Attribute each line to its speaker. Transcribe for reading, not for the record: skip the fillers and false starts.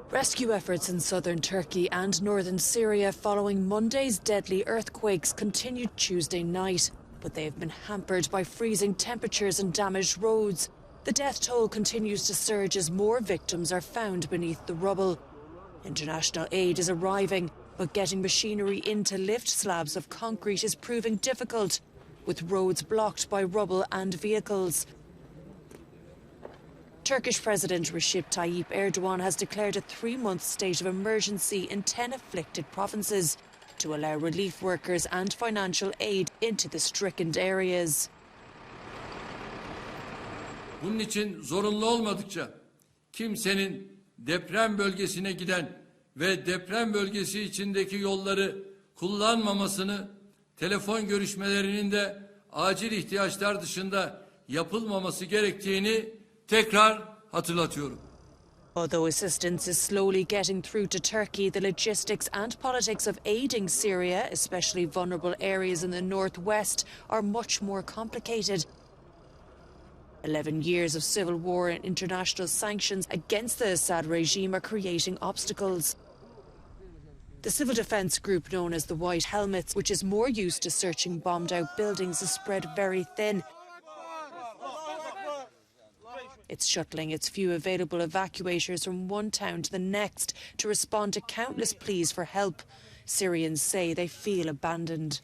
Speaker 1: Rescue efforts in southern Turkey and northern Syria following Monday's deadly earthquakes continued Tuesday night, but they have been hampered by freezing temperatures and damaged roads. The death toll continues to surge as more victims are found beneath the rubble. International aid is arriving, but getting machinery in to lift slabs of concrete is proving difficult, with roads blocked by rubble and vehicles. Turkish President Recep Tayyip Erdogan has declared a 3-month state of emergency in 10 afflicted provinces to allow relief workers and financial aid into the stricken areas.
Speaker 2: Bunun için zorunlu olmadıkça kimsenin deprem bölgesine giden ve deprem bölgesi içindeki yolları kullanmamasını, telefon görüşmelerinin de acil ihtiyaçlar dışında yapılmaması gerektiğini tekrar hatırlatıyorum.
Speaker 1: Although assistance is slowly getting through to Turkey, the logistics and politics of aiding Syria, especially vulnerable areas in the northwest, are much more complicated. 11 years of civil war and international sanctions against the Assad regime are creating obstacles. The civil defence group known as the White Helmets, which is more used to searching bombed-out buildings, is spread very thin. It's shuttling its few available evacuators from one town to the next to respond to countless pleas for help. Syrians say they feel abandoned.